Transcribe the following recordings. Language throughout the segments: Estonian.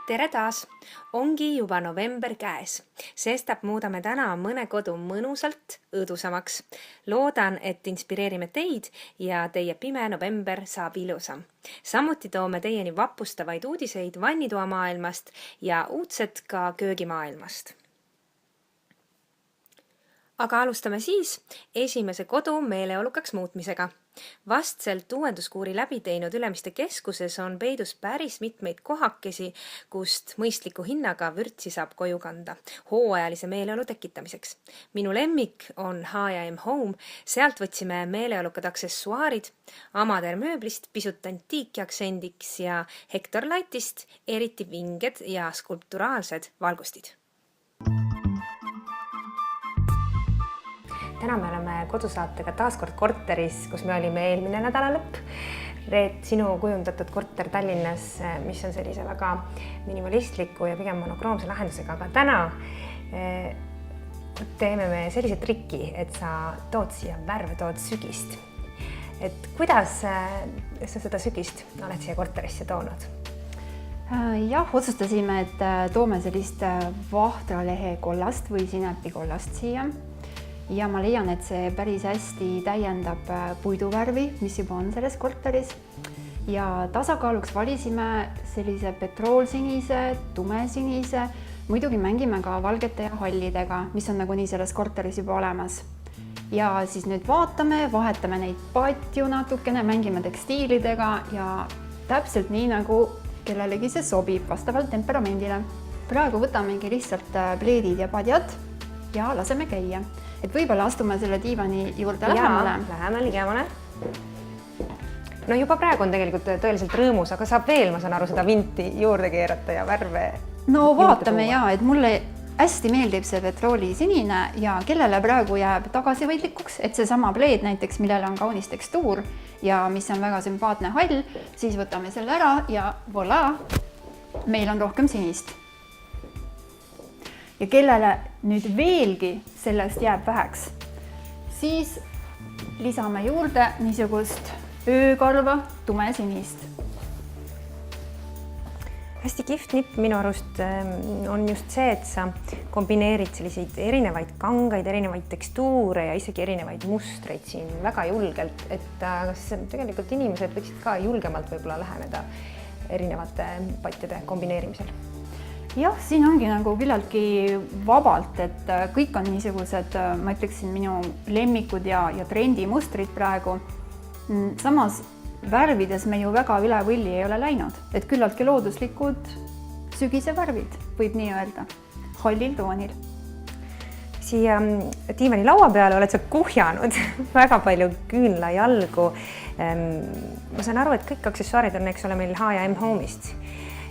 Tere taas! Ongi juba november käes. Sestap muudame täna mõne kodu mõnusalt õdusamaks. Loodan, et inspireerime teid ja teie pime november saab ilusam. Samuti toome teieni vapustavaid uudiseid vannitoa maailmast ja uudset ka köögimaailmast. Aga alustame siis esimese kodu meeleolukaks muutmisega. Vastselt uuenduskuuri läbi teinud Ülemiste keskuses on peidus päris mitmeid kohakesi, kust mõistliku hinnaga vürtsi saab koju kanda, hooajalise meeleolu tekitamiseks. Minu lemmik on H&M Home, sealt võtsime meeleolukad aksessuaarid, Amader mööblist pisut antiikiaktsendiks ja Hector Lightist eriti vinged ja skulpturaalsed valgustid. Täna me oleme kodusaatega taaskord korteris, kus me olime eelmine nädala lõpp. Reet, sinu kujundatud korter Tallinnas, mis on sellise väga minimalistliku ja pigem monokroomse lahendusega, aga täna teeme me sellise triki, et sa tood siia värve, tood sügist. Et kuidas sa seda sügist oled siia korterisse toonud? Jah, otsustasime, et toome sellist vahtralehe kollast või sinepi kollast siia. Ja ma leian, et see päris hästi täiendab puiduvärvi, mis juba on selles korteris. Ja tasakaaluks valisime sellise petroolsinise, tumesinise, muidugi mängime ka valgete ja hallidega, mis on nagunii selles korteris juba olemas. Ja siis nüüd vahetame neid patju natukene, mängime tekstiilidega ja täpselt nii, nagu kellelegi see sobib vastavalt temperamendile. Praegu võtamegi lihtsalt pleedid ja padjad ja laseme käia. Et võib-olla astume selle diivani juurde lähemale. Läheme ligemale. No juba praegu on tegelikult tõeliselt rõõmus, aga saab veel, ma saan aru, seda vinti juurde keerata ja värve. No vaatame ja, et mulle hästi meeldib see petrooli sinine ja kellele praegu jääb tagasihoidlikuks, et see sama pleed näiteks, millel on kaunis tekstuur ja mis on väga sümpaatne hall, siis võtame selle ära ja voilà, meil on rohkem sinist. Ja kellele nüüd veelgi sellest jääb väheks, siis lisame juurde niisugust öökarva tumesinist. Hästi kihvt nipp minu arust on just see, et sa kombineerid selliseid erinevaid kangaid, erinevaid tekstuure ja isegi erinevaid mustreid siin väga julgelt, et kas tegelikult inimesed võiksid ka julgemalt võib-olla läheneda erinevate patjade kombineerimisel. Jah, siin ongi nagu küllaltki vabalt, et kõik on niisugused, ma ütleksin, minu lemmikud ja trendimustrid praegu. Samas värvides me ju väga üle võlli ei ole läinud, et küllaltki looduslikud sügise värvid, võib nii öelda, hallil toonil. Siia diivani laua peale oled sa kuhjanud väga palju küünlajalgu. Ma saan aru, et kõik aksessuaarid on, eks ole, meil H&M Home'ist.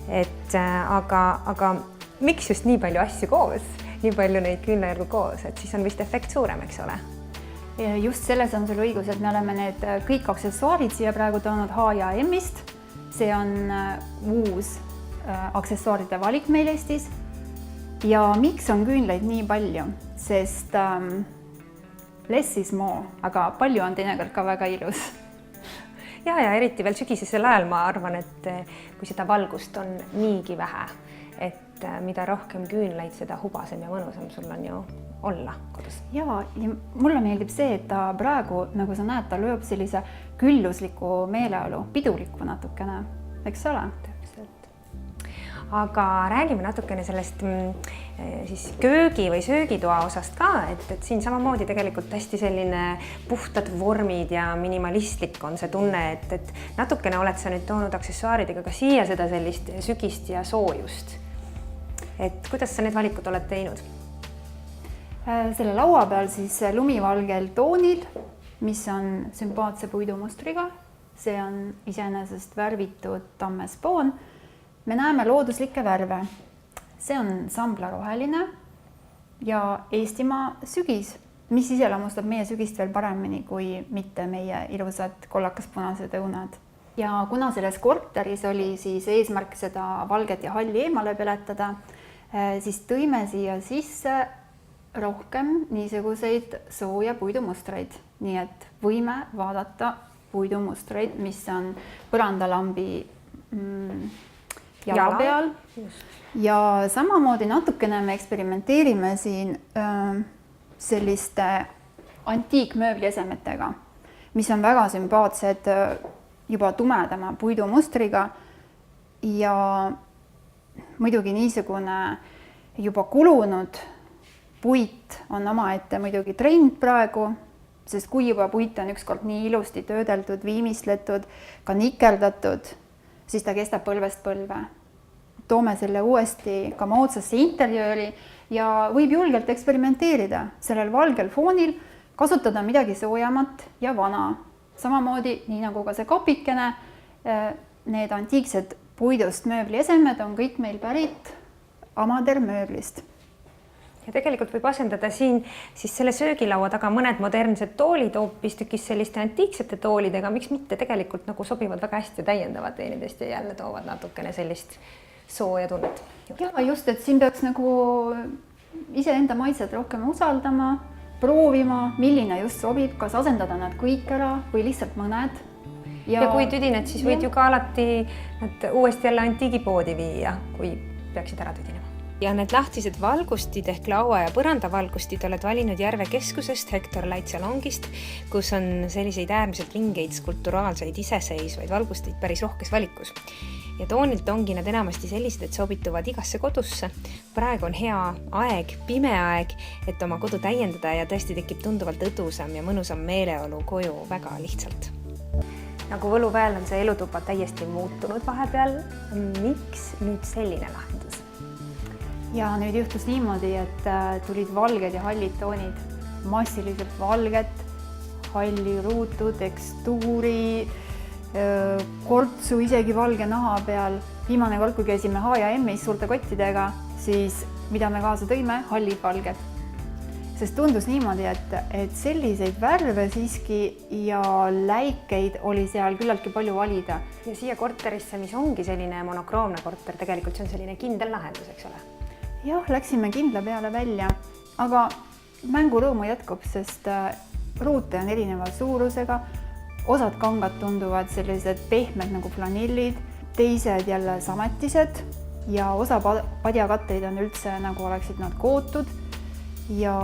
Aga miks just nii palju asju koos, nii palju neid küünlajalgu koos, et siis on vist efekt suurem, eks ole? Just selles on sul õigus, et me oleme need kõik aksessuaarid siia praegu toonud H&M-ist. See on uus aksessuaaride valik meil Eestis. Ja miks on küünlaid nii palju? Sest less is more, aga palju on teinekord ka väga ilus. Ja eriti veel sügisesel ajal ma arvan, et kui seda valgust on niigi vähe, et mida rohkem küünlaid, seda hubasem ja mõnusam sul on ju olla kodus. Ja mulle meeldib see, et ta praegu, nagu sa näed, ta lööb sellise küllusliku meeleolu, piduliku natukene, eks ole? Aga räägime natukene sellest siis köögi või söögitoa osast ka, et siin samamoodi tegelikult hästi selline puhtad vormid ja minimalistlik on see tunne, et natukene oled sa nüüd toonud aksessuaaridega ka siia seda sellist sügist ja soojust. Et kuidas sa need valikud oled teinud? Selle laua peal siis lumivalgel toonil, mis on sümpaatse puidumustriga, see on iseenesest värvitud tammespoon. Me näeme looduslikke värve. See on samblaroheline ja Eestimaa sügis, mis iseloomustab meie sügist veel paremini kui mitte meie ilusad kollakaspunased õunad. Ja kuna selles korteris oli siis eesmärk seda valget ja halli eemale peletada, siis tõime siia sisse rohkem niisuguseid sooja puidumustreid. Nii et võime vaadata puidumustreid, mis on põrandalambi jala peal. Ja samamoodi natukene me eksperimenteerime siin selliste antiikmööbliesemetega, mis on väga sümpaatsed juba tumedama puidumustriga ja muidugi niisugune juba kulunud puit on omaette muidugi trend praegu, sest kui juba puit on ükskord nii ilusti töödeldud, viimistletud, ka nikeldatud, siis ta kestab põlvest põlve. Toome selle uuesti ka moodsasse interjööri ja võib julgelt eksperimenteerida sellel valgel foonil, kasutada midagi soojamat ja vana. Samamoodi, nii nagu ka see kapikene, need antiiksed puidust mööbliesemed on kõik meil pärit Amader mööblist. Ja tegelikult võib asendada siin siis selle söögilaua taga mõned modernsed toolid hoopistükkis selliste antiiksete toolidega, miks mitte tegelikult nagu sobivad väga hästi ja täiendavad teenidest ja jälle toovad natukene sellist sooja tunnet. Ja just, et siin peaks nagu iseenda maitset rohkem usaldama, proovima, milline just sobib, kas asendada nad kõik ära või lihtsalt mõned. Ja kui tüdined, siis võid ju ka alati nad uuesti jälle antiigipoodi viia, kui peaksid ära tüdinema. Ja need lahtised valgustid ehk laua ja põrandavalgustid oled valinud Järve keskusest Hector Laitsa longist, kus on selliseid äärmiselt vingeid skulpturaalseid iseseisvaid valgusteid päris rohkes valikus. Ja toonilt ongi nad enamasti sellised, et sobituvad igasse kodusse. Praegu on hea aeg, pime aeg, et oma kodu täiendada ja tõesti tekib tunduvalt õdusam ja mõnusam meeleolu koju väga lihtsalt. Nagu Võluväel on see elutuba täiesti muutunud vahepeal. Miks nüüd selline lahendus? Ja nüüd juhtus niimoodi, et tulid valged ja hallid toonid, massiliselt valget, halli ruutu, tekstuuri, kortsu isegi valge naha peal. Viimane kord, kui käisime H&M-is suurte kottidega, siis mida me kaasa tõime? Hallid valged. Sest tundus niimoodi, et selliseid värve siiski ja läikeid oli seal küllaltki palju valida. Ja siia korterisse, mis ongi selline monokroomne korter, tegelikult see on selline kindel lahendus, eks ole? Jah, läksime kindla peale välja, aga mängurõõmu jätkub, sest ruute on erineva suurusega. Osad kangad tunduvad sellised pehmed nagu flanillid, teised jälle sametised ja osa padjakatteid on üldse nagu oleksid nad kootud ja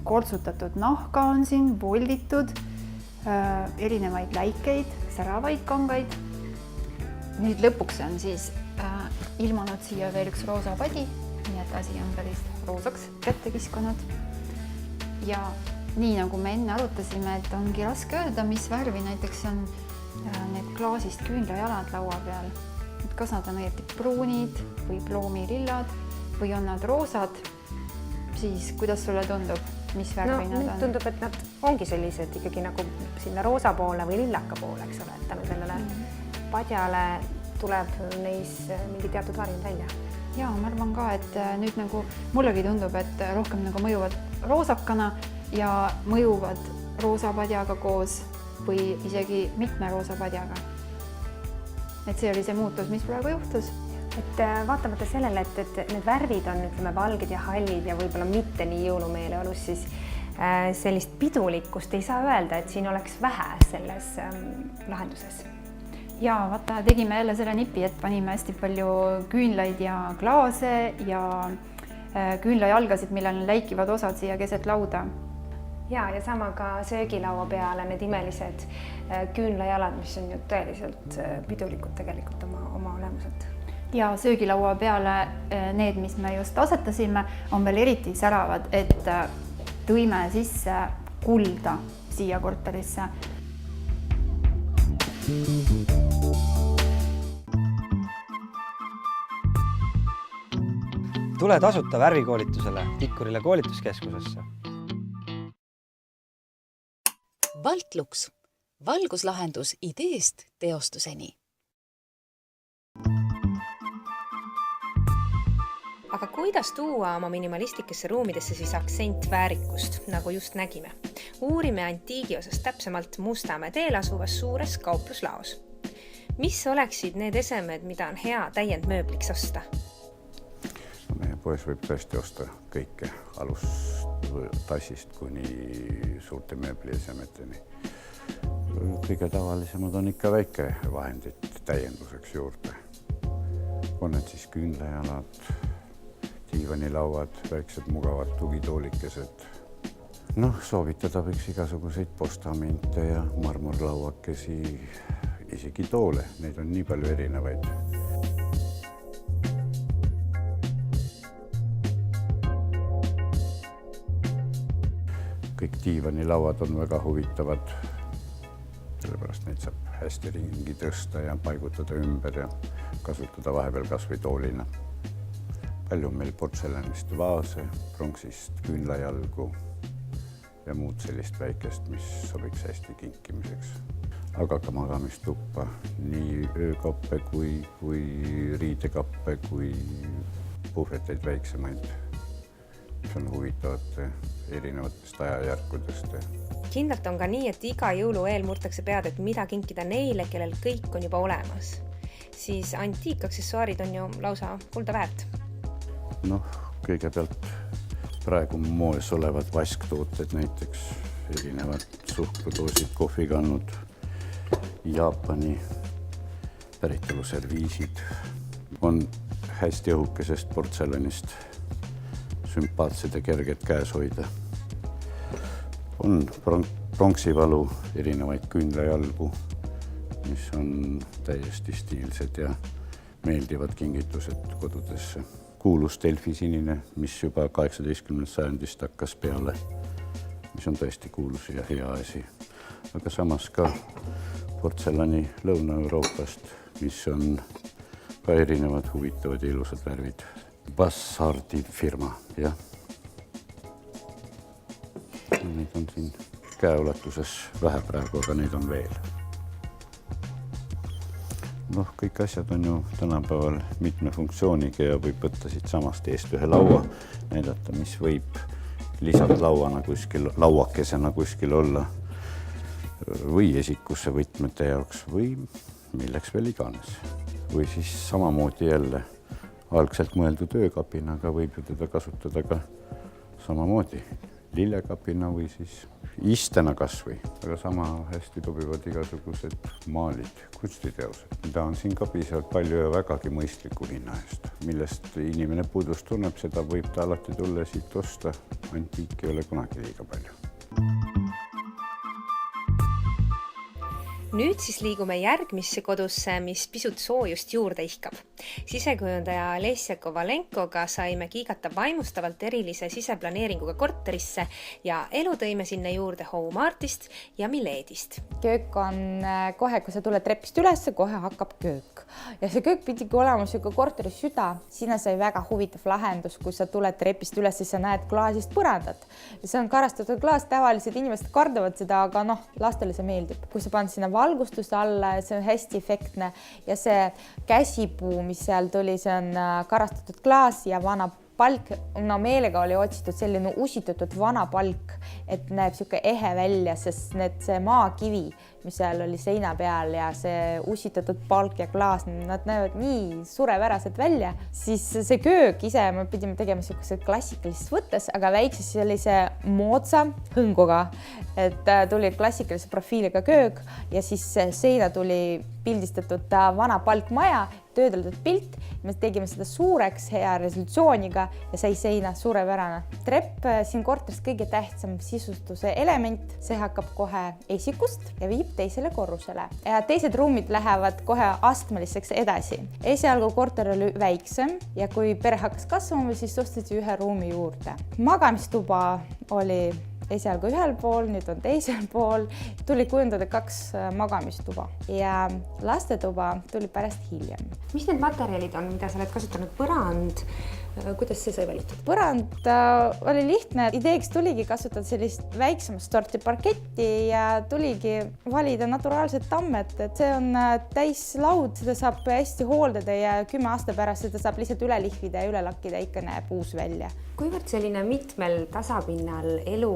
kortsutatud nahka on siin, volditud, erinevaid läikeid, säravaid kangaid. Nüüd lõpuks on siis ilmunud siia veel üks roosa padi, nii et asi on päris roosaks kätte kiskunud. Ja nii nagu me enne arutasime, et ongi raske öelda, mis värvi näiteks on need klaasist küünlajalad laua peal. Et kas nad on õieti pruunid või ploomirillad või on nad roosad, siis kuidas sulle tundub, mis värvi nad on? Tundub, et nad ongi sellised ikkagi nagu sinna roosa poole või lillaka poole, eks ole, et tänu sellele padjale tuleb neis mingi teatud varim välja. Ja ma arvan ka, et nüüd nagu mullegi tundub, et rohkem nagu mõjuvad roosakana ja mõjuvad roosa padjaga koos või isegi mitme roosa padjaga. Et see oli see muutus, mis praegu juhtus. Et vaatamata sellele, et need värvid on ütleme valged ja hallid ja võib-olla mitte nii jõulumeeleolus, siis sellist pidulikkust ei saa öelda, et siin oleks vähe selles lahenduses. Ja vaata, tegime jälle selle nipi, et panime hästi palju küünlaid ja klaase ja küünlajalgasid, millel on läikivad osad siia keset lauda. Ja sama ka söögilaua peale need imelised küünlajalad, mis on ju tõeliselt pidulikud tegelikult oma olemuselt. Ja söögilaua peale need, mis me just asetasime, on veel eriti säravad, et tõime sisse kulda siia korterisse. Tule tasuta värvikoolitusele Tikkurile koolituskeskusesse. Valtlux. Valguslahendus ideest teostuseni. Aga kuidas tuua oma minimalistlikesse ruumidesse siis aksentväärikust, nagu just nägime? Uurime antiigi osas täpsemalt Mustamäe teel asuvas suures kaupluslaos. Mis oleksid need esemed, mida on hea täiendmööbliks osta? Meie poes võib tõesti osta kõike alustassist kuni suurte mööbliesemeteni. Kõige tavalisemad on ikka väike vahendid täienduseks juurde. on need siis küünlajalad, diivanilauad, väiksed mugavad tugitoolikesed. Noh, soovitada võiks igasuguseid postamente ja marmorlauakesi, isegi toole, neid on nii palju erinevaid. Kõik diivanilauad on väga huvitavad, sellepärast neid saab hästi ringi tõsta ja paigutada ümber ja kasutada vahepeal kas või toolina. Palju on meil portselanist vaase, pronksist küünlajalgu ja muud sellist väikest, mis sobiks hästi kinkimiseks. Aga ka magamistuppa, nii öökappe kui riidekappe, kui puhveteid väiksemaid, mis on huvitavate erinevatest ajajärkudest. Kindlalt on ka nii, et iga jõulu eel murtakse pead, et mida kinkida neile, kellel kõik on juba olemas. Siis antiikaksessuaarid on ju lausa kulda väärt. Noh, kõigepealt praegu moes olevad vasktooted, näiteks erinevad suhkrudoosid, kohvikannud, Jaapani päritolu serviisid, on hästi õhukesest portselanist, sümpaatsed ja kerged käes hoida. On pronksivalu erinevaid küünlajalgu, mis on täiesti stiilsed ja meeldivad kingitused kodudesse. Kuulus Delfi sinine, mis juba 18. sajandist hakkas peale, mis on tõesti kuulus ja hea asi. Aga samas ka portselani Lõuna-Euroopast, mis on ka erinevad huvitavad ja ilusad värvid. Bassardi firma, jah. Neid on siin käeulatuses vähe praegu, aga neid on veel. Noh, kõik asjad on ju tänapäeval mitme funktsiooniga ja võib võtta siit samast eest ühe laua, näidata, mis võib lisaks lauakesena kuskil olla või esikusse võtmete jaoks või milleks veel iganes. Või siis samamoodi jälle algselt mõeldud öökapinaga võib ju teda kasutada ka samamoodi lillekapina või siis istena kasvõi, aga sama hästi tobivad igasugused maalid, kunstiteosed, mida on siin ka piisavalt palju ja vägagi mõistliku hinna eest, millest inimene puudust tunneb, seda võib ta alati tulla siit osta, antiik ei ole kunagi liiga palju. Nüüd siis liigume järgmisse kodusse, mis pisut soojust juurde ihkab. Sisekujundaja Alessia Kovalenkoga saime kiigata vaimustavalt erilise siseplaneeringuga korterisse ja elu tõime sinna juurde Home Artist ja Miledist. Köök on kohe, kui sa tuled trepist üles, kohe hakkab köök. Ja see köök pidigi olema siuke korteri süda. Sinna sai väga huvitav lahendus, kui sa tuled trepist üles, siis sa näed klaasist põrandat. See on karastatud klaas, tavalised inimesed kardavad seda, aga lastele see meeldib. Kui sa paned sinna valgustuse alla, see on hästi efektne ja see käsipuu, mis seal tuli, see on karastatud klaas ja vana palk, meelega oli otsitud selline usitatud vana palk, et näeb siuke ehe välja, sest see maakivi, mis seal oli seina peal ja see usitatud palk ja klaas, nad näevad nii suurepärased välja. Siis see köök ise, me pidime tegema siukese klassikalises võttes, aga väikse sellise moodsa hõnguga, et tuli klassikalise profiiliga köök ja siis seina tuli pildistatud vana palkmaja, töödeldud pilt. Me tegime seda suureks hea resolutsiooniga ja sai seina suurepärane. Trepp siin korteris kõige tähtsam sisustuse element, see hakkab kohe esikust ja viib teisele korrusele. Ja teised ruumid lähevad kohe astmeliseks edasi. Esialgu korter oli väiksem ja kui pere hakkas kasvama, siis osteti ühe ruumi juurde. Magamistuba oli esialgu ühel pool, nüüd on teisel pool. Tuli kujundada 2 magamistuba ja lastetuba tuli pärast hiljem. Mis need materjalid on, mida sa oled kasutanud? Põrand, kuidas see sai valitud? Põrand oli lihtne. Ideeks tuligi kasutada sellist väiksemast sorti parketti ja tuligi valida naturaalsed tammed. Et see on täis laud, seda saab hästi hooldada ja 10 aasta pärast seda saab lihtsalt üle lihvida ja üle lakkida, ikka näeb uus välja. Kuivõrd selline mitmel tasapinnal elu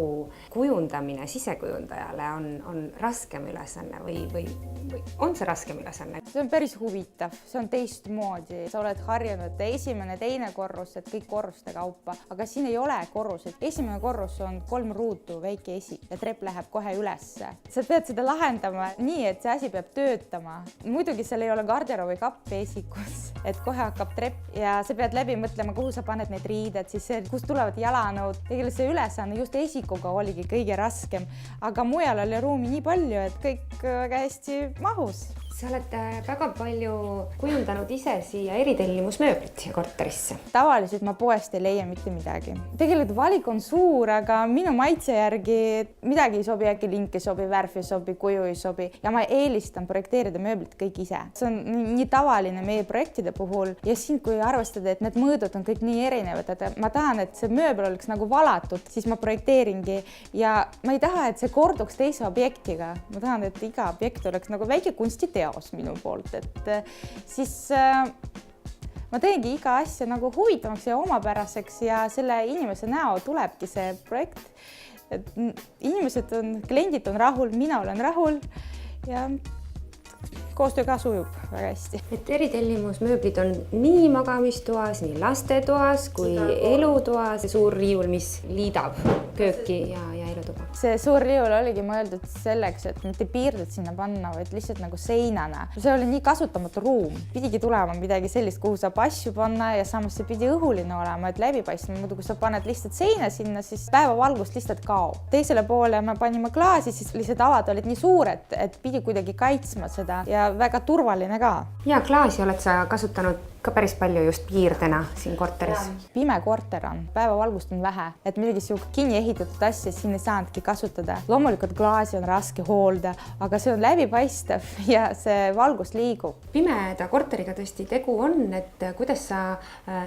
kujundamine sisekujundajale on raskem ülesanne või on see raskem ülesanne? See on päris huvitav, see on teistmoodi. Sa oled harjunud esimene, teine korrus korrused, kõik korruste kaupa, aga siin ei ole korruseid. Esimene korrus on 3 ruutu, väike esi ja trepp läheb kohe ülesse. Sa pead seda lahendama nii, et see asi peab töötama. Muidugi seal ei ole garderoobi kappi esikus, et kohe hakkab trepp ja sa pead läbi mõtlema, kuhu sa paned need riided, siis see, kust tulevad jalanõud. Tegelikult see ülesanne just esikuga oligi kõige raskem, aga mujal oli ruumi nii palju, et kõik väga hästi mahus. Sa oled väga palju kujundanud ise siia eritellimusmööblit siia korterisse. Tavaliselt ma poest ei leia mitte midagi. Tegelikult valik on suur, aga minu maitse järgi midagi ei sobi, äkki link ei sobi, värv ei sobi, kuju ei sobi ja ma eelistan projekteerida mööblit kõik ise. See on nii tavaline meie projektide puhul ja siin, kui arvestada, et need mõõdud on kõik nii erinevad, et ma tahan, et see mööbel oleks nagu valatud, siis ma projekteeringi ja ma ei taha, et see korduks teise objektiga. Ma tahan, et iga objekt oleks nagu väike kunstiteos minu poolt, et siis ma teengi iga asja nagu huvitavaks ja omapäraseks ja selle inimese näo tulebki see projekt. Et inimesed kliendid on rahul, mina olen rahul ja koostöö ka sujub väga hästi. Et eritellimusmööblid on nii magamistoas, nii lastetoas kui elutoas. Suur riiul, mis liidab kööki ja elutuba. See suur riiul oligi mõeldud selleks, et mitte piirded sinna panna, vaid lihtsalt nagu seinana. See oli nii kasutamatu ruum. Pidigi tulema midagi sellist, kuhu saab asju panna ja samas see pidi õhuline olema, et läbipaistma. Muidu, kui sa paned lihtsalt seina sinna, siis päevavalgust lihtsalt kaob. Teisele poole me panime klaasi, siis lihtsalt avad olid nii suured, et pidi kuidagi kaitsma seda ja väga turvaline ka. Ja klaasi oled sa kasutanud ka päris palju just piirdena siin korteris. Pime korter on, päevavalgust on vähe, et midagi siuke kinni ehitatud asja siin ei saanudki kasutada. Loomulikult klaasi on raske hoolda, aga see on läbipaistev ja see valgus liigub. Pimeda korteriga tõesti tegu on, et kuidas sa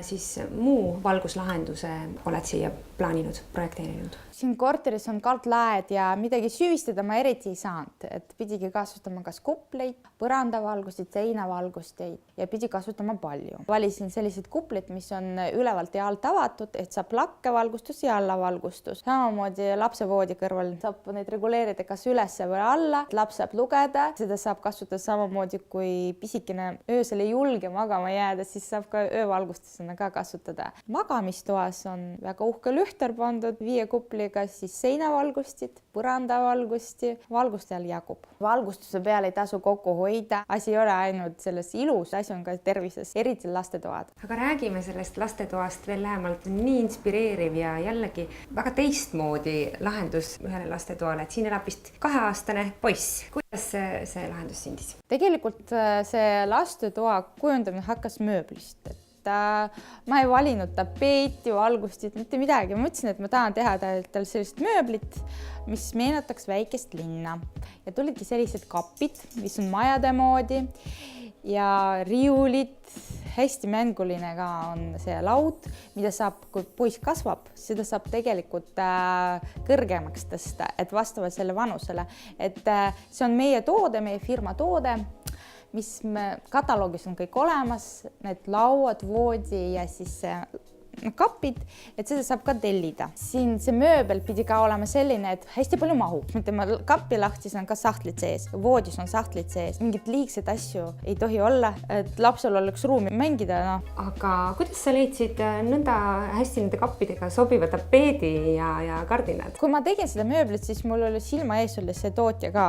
siis muu valguslahenduse oled siia plaaninud, projekteerinud? Siin korteris on kaltlaed ja midagi süvistada ma eriti ei saanud, et pidigi kasutama kas kupleid, põrandavalgusid, seinavalgusteid ja pidi kasutama palju. Valisin sellised kuplid, mis on ülevalt ja alt avatud, et saab lakkevalgustus ja allavalgustus. Samamoodi lapsevoodi kõrval saab neid reguleerida kas üles või alla. Laps saab lugeda, seda saab kasutada samamoodi, kui pisikene öösel ei julge magama jääda, siis saab ka öövalgustusena ka kasutada. Magamistoas on väga uhke lühter pandud 5 kupliga, siis seinavalgustid, põrandavalgusti, valgustajal jagub. Valgustuse peale ei tasu kokku hoida. Asi ei ole ainult selles ilus, asi on ka tervises, eriti lastetoad. Aga räägime sellest lastetoast veel lähemalt. Nii inspireeriv ja jällegi väga teistmoodi lahendus ühele lastetoale, et siin elab vist 2-aastane poiss. Kuidas see lahendus sündis? Tegelikult see lastetoa kujundamine hakkas mööblist. Ma ei valinud tapeeti, valgustit, mitte midagi. Ma mõtlesin, et ma tahan teha tal sellist mööblit, mis meenutaks väikest linna. Ja tulidki sellised kapid, mis on majade moodi ja riiulid. Hästi mänguline ka on see laud, mida saab, kui poiss kasvab, seda saab tegelikult kõrgemaks tõsta, et vastavalt selle vanusele. Et see on meie toode, meie firma toode, mis kataloogis on kõik olemas, need lauad, voodi ja siis kapid, et seda saab ka tellida. Siin see mööbel pidi ka olema selline, et hästi palju mahub. Tema kappi lahtis on ka sahtlid sees, voodis on sahtlid sees. Mingit liigseid asju ei tohi olla, et lapsel oleks ruumi mängida. No. Aga kuidas sa leidsid nõnda hästi nende kappidega sobiva tapeedi ja kardinad? Kui ma tegin seda mööblit, siis mul oli silma ees oli see tootja ka,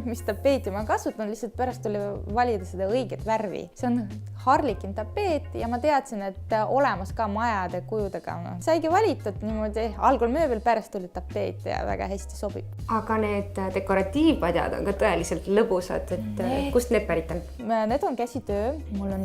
mis tapeeti ma kasutan, lihtsalt pärast tuli valida seda õiget värvi. See on Harlikin tapeet ja ma teadsin, et olemas ka majade kujudega. Saigi valitud niimoodi, algul mööbel, pärast tuli tapeet ja väga hästi sobib. Aga need dekoratiivpadjad on ka tõeliselt lõbusad, et kust need pärit on? Need on käsitöö. Mul on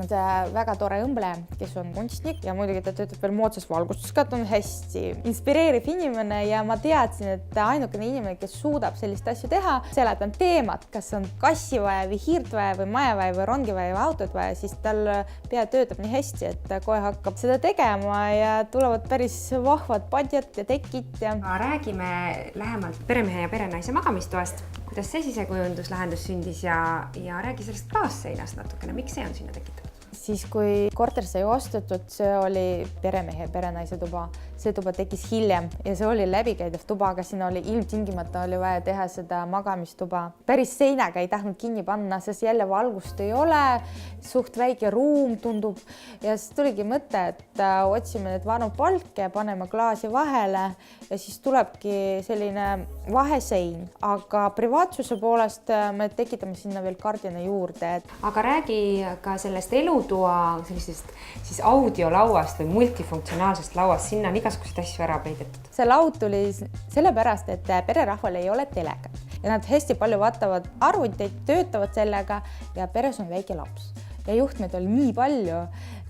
väga tore õmble, kes on kunstnik ja muidugi ta töötab veel moodsas valgustus ka, ta on hästi inspireeriv inimene ja ma teadsin, et ainukene inimene, kes suudab sellist asju teha, seletan teemat, kas on kassi vaja või hiirt vaja või maja vaja või rongi vaja või autot vaja, siis tal pea töötab nii hästi, et kohe hakkab seda tegema ja tulevad päris vahvad padjad ja tekid. Räägime lähemalt peremehe ja perenaise magamistoast. Kuidas see sisekujunduslahendus sündis ja räägi sellest klaasseinast natukene, miks see on sinna tekitatud? Siis kui korter sai ostetud, see oli peremehe ja perenaise tuba, see tuba tekkis hiljem ja see oli läbikäidav tuba, aga siin oli ilmtingimata oli vaja teha seda magamistuba. Päris seinaga ei tahtnud kinni panna, sest jälle valgust ei ole, suht väike ruum tundub ja siis tuligi mõte, et otsime need vanu palke, paneme klaasi vahele ja siis tulebki selline vahesein, aga privaatsuse poolest me tekitame sinna veel kardina juurde. Aga räägi ka sellest elutoa sellisest siis audiolauast või multifunktsionaalsest lauast, sinna on igasuguseid asju ära peidetud. See laud tuli sellepärast, et pererahval ei ole telekat ja nad hästi palju vaatavad arvuteid, töötavad sellega ja peres on väike laps ja juhtmeid oli nii palju,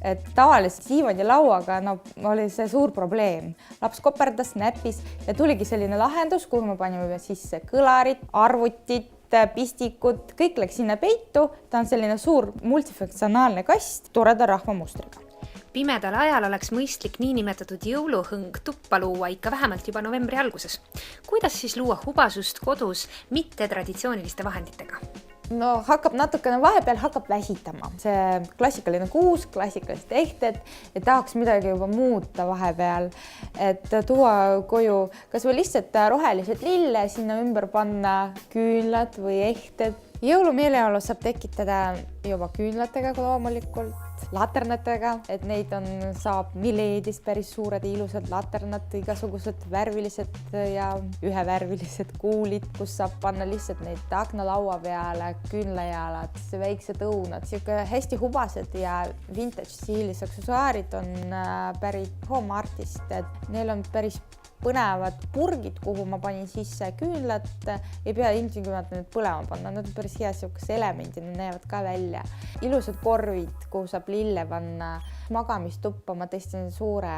et tavaliselt diivani lauaga oli see suur probleem. Laps koperdas, näppis ja tuligi selline lahendus, kuhu me panime sisse kõlarid, arvutid, pistikud, kõik läks sinna peitu. Ta on selline suur multifunktsionaalne kast toreda rahvamustriga. Pimedal ajal oleks mõistlik niinimetatud jõuluhõng tuppa luua ikka vähemalt juba novembri alguses. Kuidas siis luua hubasust kodus mitte traditsiooniliste vahenditega? No hakkab natukene vahepeal väsitama. See klassikaline kuus, klassikalised ehted ja tahaks midagi juba muuta vahepeal, et tuua koju kas või lihtsalt rohelised lille, sinna ümber panna küünlad või ehted. Jõulumeeleolu saab tekitada juba küünlatega loomulikult, laternatega, et neid saab Miledis päris suured ilusad laternad, igasugused värvilised ja ühevärvilised kuulid, kus saab panna lihtsalt neid aknalaua peale, küünlajalad, väiksed õunad, siuke hästi hubased ja vintage stiilis aksessuaarid on pärit Home Artist, et neil on päris põnevad purgid, kuhu ma panin sisse küünlad, ei pea ilmtingimata nüüd põlema panna, nad on päris hea siukese elemendid, nad näevad ka välja. Ilusad korvid, kuhu saab lille panna, magamistuppa ma tõstin suure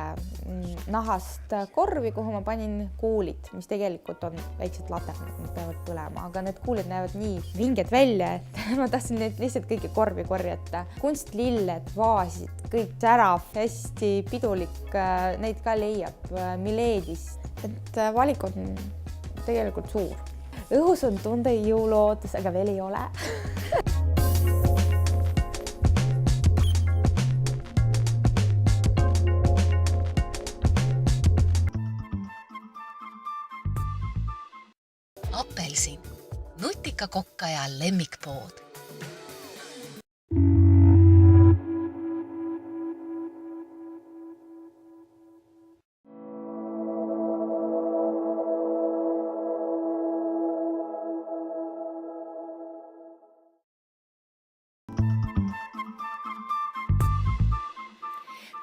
nahast korvi, kuhu ma panin kuulid, mis tegelikult on väiksed laternad, mis peavad põlema, aga need kuulid näevad nii vinged välja, et ma tahtsin neid lihtsalt kõiki korvi korjata. Kunstlilled, vaasid, kõik särav, hästi pidulik, neid ka leiab Miledis. Et valik on tegelikult suur. Õhus on tunda jõuluootus, aga veel ei ole. Apelsin, nutika kokkaja lemmikpood.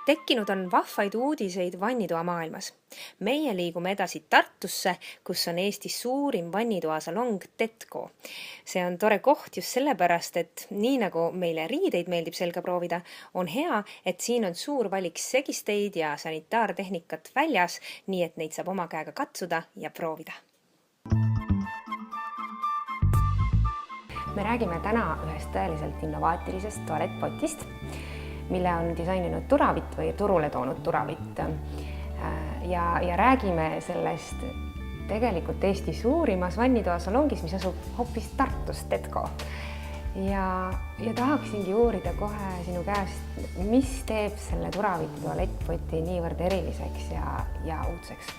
Tekkinud on vahvaid uudiseid vannitoa maailmas. Meie liigume edasi Tartusse, kus on Eestis suurim vannitoasalong Tetco. See on tore koht just sellepärast, et nii nagu meile riideid meeldib selga proovida, on hea, et siin on suur valik segisteid ja sanitaartehnikat väljas, nii et neid saab oma käega katsuda ja proovida. Me räägime täna ühest tõeliselt innovaatilisest tualettpotist, mille on disaininud Turavit või turule toonud Turavit. Ja räägime sellest tegelikult Eesti suurimas vannitoasalongis, mis asub hoopis Tartus, Tetco. Ja tahaksingi uurida kohe sinu käest, mis teeb selle Turaviti tualettpoti niivõrd eriliseks ja uudseks?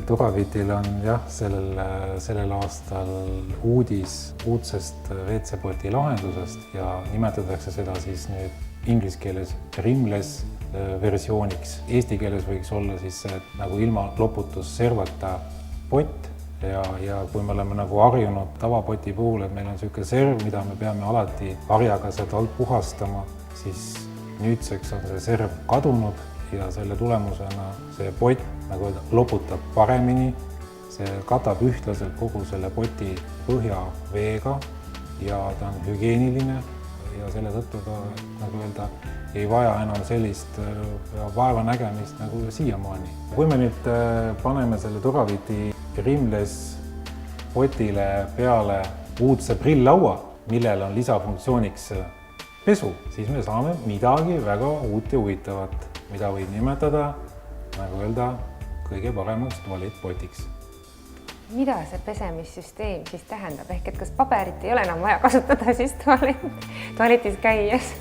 Turavitil on sellel aastal uudis uudsest WC-poti lahendusest ja nimetatakse seda siis nüüd inglise keeles rimless versiooniks. Eesti keeles võiks olla siis nagu ilma loputusservata pott ja kui me oleme nagu harjunud tavapoti puhul, et meil on niisugune serv, mida me peame alati harjaga sealt alt puhastama, siis nüüdseks on see serv kadunud ja selle tulemusena see pott nagu loputab paremini, see katab ühtlaselt kogu selle poti põhja veega ja ta on hügieeniline ja selle tõttu ta, nagu öelda, ei vaja enam sellist vaeva nägemist nagu siiamaani. Kui me nüüd paneme selle Turaviti rimless potile peale uudse prilllaua, millel on lisafunktsiooniks pesu, siis me saame midagi väga uut ja huvitavat, mida võib nimetada, nagu öelda, kõige paremaks tualettpotiks. Mida see pesemissüsteem siis tähendab? Ehk et kas paberit ei ole enam vaja kasutada siis tualetis käies?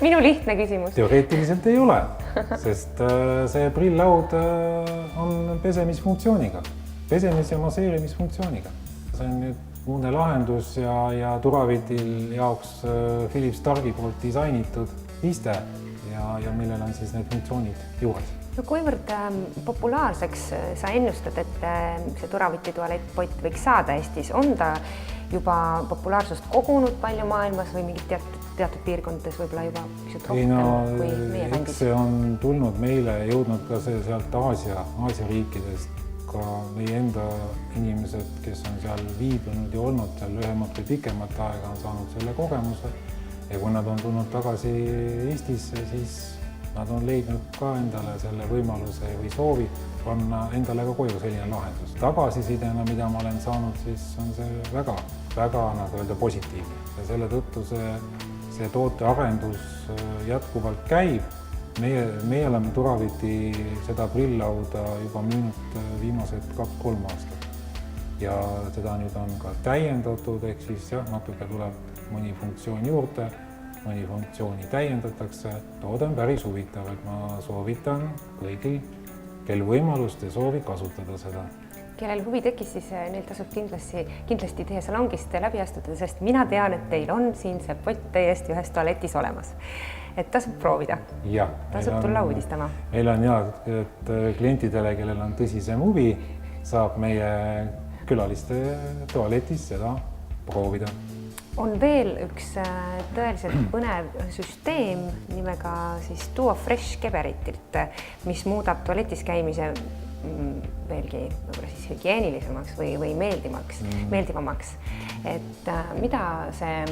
minu lihtne küsimus. Teoreetiliselt ei ole, sest see prilllaud on pesemisfunktsiooniga, pesemis- ja masseerimisfunktsiooniga. See on nüüd muudne lahendus ja Duravitil jaoks Philips Starki poolt disainitud iste ja millel on siis need funktsioonid juures. No kuivõrd populaarseks sa ennustad, et see Duraviti tualettpott võiks saada Eestis? On ta juba populaarsust kogunud palju maailmas või mingid teatud piirkondades võib-olla juba pisut rohkem kui meie kandis? See on tulnud meile, jõudnud ka see sealt Aasia riikidest, ka meie enda inimesed, kes on seal viibinud ja olnud seal lühemat või pikemat aega, on saanud selle kogemuse ja kui nad on tulnud tagasi Eestisse, siis nad on leidnud ka endale selle võimaluse või soovi panna endale ka koju selline lahendus. Tagasisidena, mida ma olen saanud, siis on see väga nagu öelda positiivne ja selle tõttu see tootearendus jätkuvalt käib. Meie oleme Duraviti seda prilllauda juba müünud viimased 2-3 aastat ja seda nüüd on ka täiendatud, ehk siis jah, natuke tuleb mõni funktsioon juurde, mõni funktsiooni täiendatakse. Toode on päris huvitav, et ma soovitan kõigil, kel võimalust ja soovi kasutada seda. Kellel huvi tekkis, siis neil tasub kindlasti teie salongist läbi astuda, sest mina tean, et teil on siin see pott täiesti ühes tualetis olemas. Et tasub proovida. Tasub tulla uudistama. Meil on et klientidele, kellel on tõsisem huvi, saab meie külaliste tualetis seda proovida. On veel üks tõeliselt põnev süsteem nimega siis Duo Fresh Geberitilt, mis muudab tualetis käimise veelgi siis hügieenilisemaks või meeldivamaks. Et mida see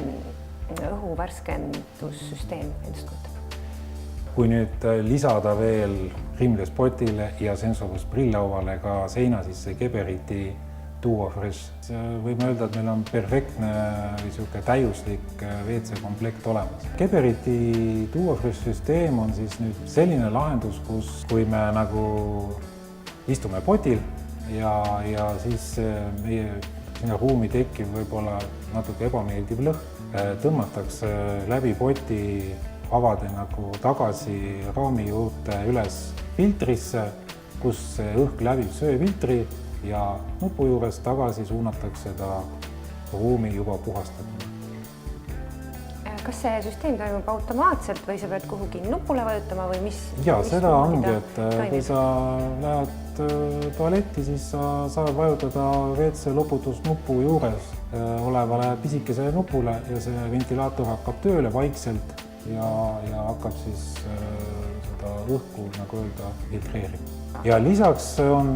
õhuvärskendussüsteem endast kujutab? Kui nüüd lisada veel rimlespotile ja Sensorus prilllauale ka seina sisse Geberiti Duo Fresh, võime öelda, et meil on perfektne või täiuslik WC komplekt olemas. Geberiti Duo Fresh süsteem on siis nüüd selline lahendus, kui me nagu istume potil ja siis meie sinna ruumi tekib võib-olla natuke ebameeldiv lõhn, tõmmatakse läbi poti avade nagu tagasi raami juurde üles filtrisse, kus see õhk läbib söefiltri ja nupu juures tagasi suunatakse ta ruumi juba puhastatud. Kas see süsteem toimub automaatselt või sa pead kuhugi nupule vajutama või mis? Ja seda ongi, et kui sa lähed tualetti, siis sa saad vajutada WC loputusnupu juures olevale pisikese nupule ja see ventilaator hakkab tööle vaikselt ja hakkab siis seda õhku nagu öelda filtreerima. Ja lisaks on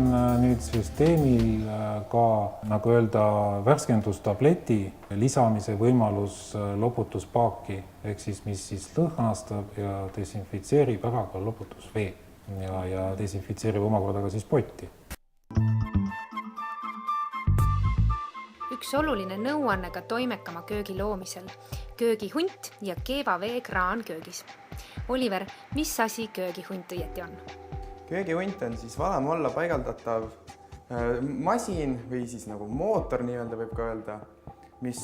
nüüd süsteemil ka nagu öelda värskendustableti lisamise võimalus loputuspaaki, ehk siis mis siis lõhnastab ja desinfitseerib ära ka loputusvee ja desinfitseerib omakorda ka siis potti. Üks oluline nõuanne ka toimekama köögi loomisel. Köögihunt ja keevaveekraan köögis. Oliver, mis asi köögihunt õieti on? Köögihunt on siis valama alla paigaldatav masin või siis nagu mootor nii-öelda võib ka öelda, mis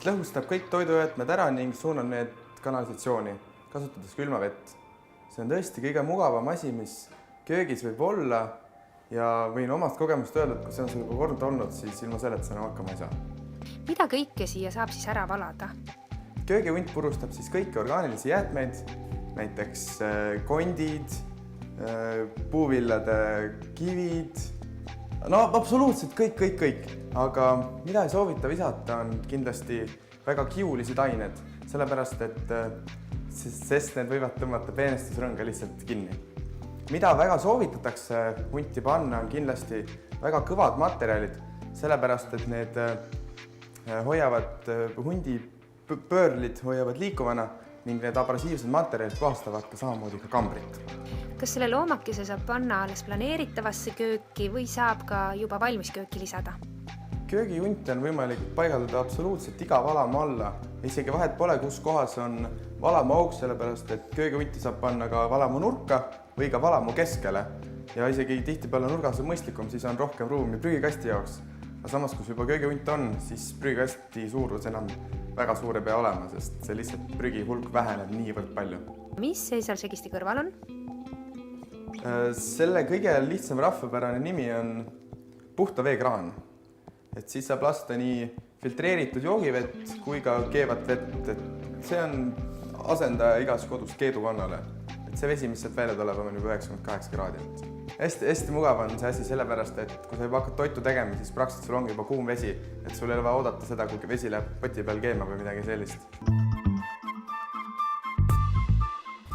lõhustab kõik toidujäätmed ära ning suunab need kanalisatsiooni, kasutades külmavett. See on tõesti kõige mugavam asi, mis köögis võib olla ja võin omast kogemust öelda, et kui see on sul juba kord olnud, siis ilma selleta sa enam hakkama ei saa. Mida kõike siia saab siis ära valada? Köögihunt purustab siis kõiki orgaanilisi jäätmeid, näiteks kondid, puuvillade kivid, no absoluutselt kõik. Aga mida ei soovita visata, on kindlasti väga kiulised ained, sellepärast et sest need võivad tõmmata peenestusrõnga lihtsalt kinni. Mida väga soovitatakse hunti panna, on kindlasti väga kõvad materjalid, sellepärast et need hoiavad hundi pöörlid hoiavad liikuvana ning need abrasiivsed materjalid puhastavad ka samamoodi ka kambrit. Kas selle loomakese saab panna alles planeeritavasse kööki või saab ka juba valmis kööki lisada? Köögihunti on võimalik paigaldada absoluutselt iga valama alla. Isegi vahet pole, kus kohas on valamu auk, sellepärast et köögihunti saab panna ka valamu nurka või ka valamu keskele. Ja isegi tihtipeale nurgas on mõistlikum, siis on rohkem ruumi prügikasti jaoks. Aga samas, kus juba köögihunt on, siis prügikasti suurus enam väga suur ei pea olema, sest see lihtsalt prügi hulk väheneb niivõrd palju. mis see seal segisti kõrval on? Selle kõige lihtsam rahvapärane nimi on puhta veekraan. Et siis saab lasta nii filtreeritud joogivett kui ka keevat vett. Et see on asendaja igas kodus keedukonnale. Et see vesi, mis sealt välja tuleb, on juba 98 kraadi. Hästi mugav on see asi sellepärast, et kui sa juba hakkad toitu tegema, siis praktiliselt sul ongi juba kuum vesi. Et sul ei ole vaja oodata seda, kui vesi läheb poti peal keema või midagi sellist.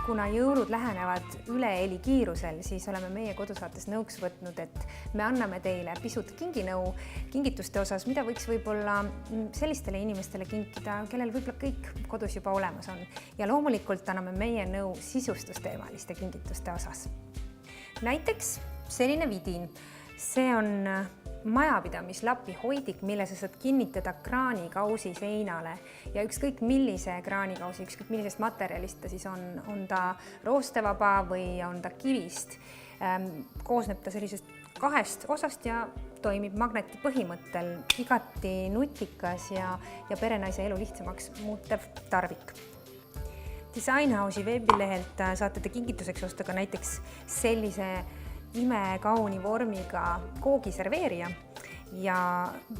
Kuna jõulud lähenevad üle heli kiirusel, siis oleme meie kodusaates nõuks võtnud, et me anname teile pisut kinginõu kingituste osas, mida võiks võib-olla sellistele inimestele kinkida, kellel võib-olla kõik kodus juba olemas on. Ja loomulikult anname meie nõu sisustusteemaliste kingituste osas. Näiteks selline vidin. See on majapidamislapi hoidik, mille sa saad kinnitada kraanikausi seinale ja ükskõik millise kraanikausi, ükskõik millisest materjalist ta siis on ta roostevaba või on ta kivist. Koosneb ta sellisest 2 osast ja toimib magneti põhimõttel igati nutikas ja perenaise elu lihtsamaks muutev tarvik. Designhouse'i veebilehelt saate te kingituseks osta ka näiteks sellise imekauni vormiga koogiserveerija ja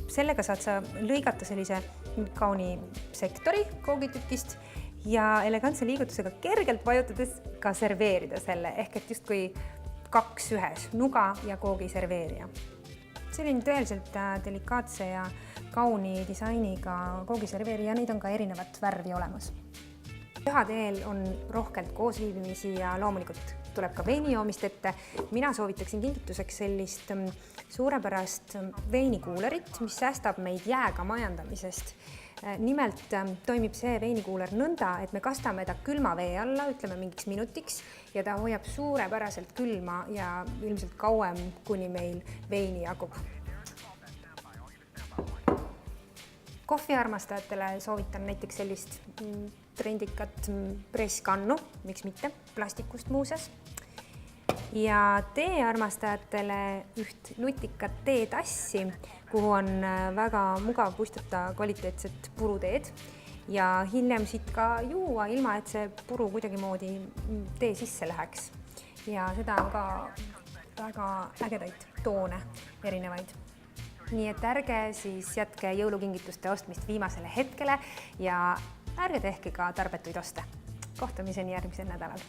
sellega saad sa lõigata sellise kauni sektori koogitükist ja elegantse liigutusega kergelt vajutades ka serveerida selle, ehk et justkui 2 ühes, nuga ja koogiserveerija. Selline tõeliselt delikaatse ja kauni disainiga koogiserveerija, neid on ka erinevat värvi olemas. Pühadeel on rohkelt koosviibimisi ja loomulikult tuleb ka veinijoomist ette. Mina soovitaksin kingituseks sellist suurepärast veinikuulerit, mis säästab meid jääga majandamisest. Nimelt toimib see veinikuuler nõnda, et me kastame ta külma vee alla, ütleme mingiks minutiks ja ta hoiab suurepäraselt külma ja ilmselt kauem, kuni meil veini jagub. Kohviarmastajatele soovitan näiteks sellist trendikat presskannu, miks mitte, plastikust muuseas. Ja teearmastajatele üht nutikat teetassi, kuhu on väga mugav puistata kvaliteetset puruteed ja hiljem siit ka juua, ilma et see puru kuidagimoodi tee sisse läheks. Ja seda on ka väga ägedaid toone erinevaid. Nii et ärge siis jätke jõulukingituste ostmist viimasele hetkele ja ärge tehke ka tarbetuid oste. Kohtumiseni järgmisel nädalal.